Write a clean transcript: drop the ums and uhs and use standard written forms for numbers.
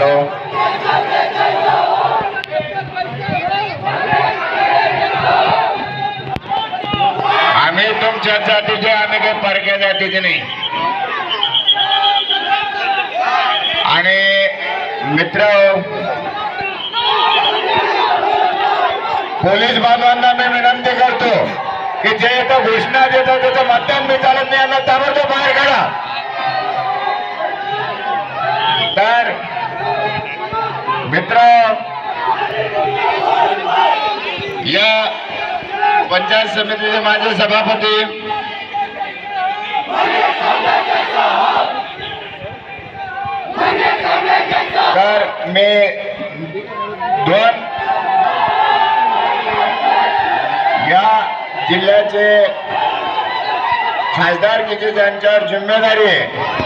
करतो. आम्ही तुमच्या जातीचे, आम्ही काही परक्या जातीचे नाही. आणि मित्र, पोलीस बांधवांना मी विनंती करतो की जे इथं घोषणा देतात त्याचं मतदान मी चालत नाही, यांना ताबडतोब बाहेर काढा. तर मित्र, या पंचायत समितीचे माझे सभापती तर मी दोन या जिल्ह्याचे खासदारकीची त्यांच्यावर जिम्मेदारी आहे.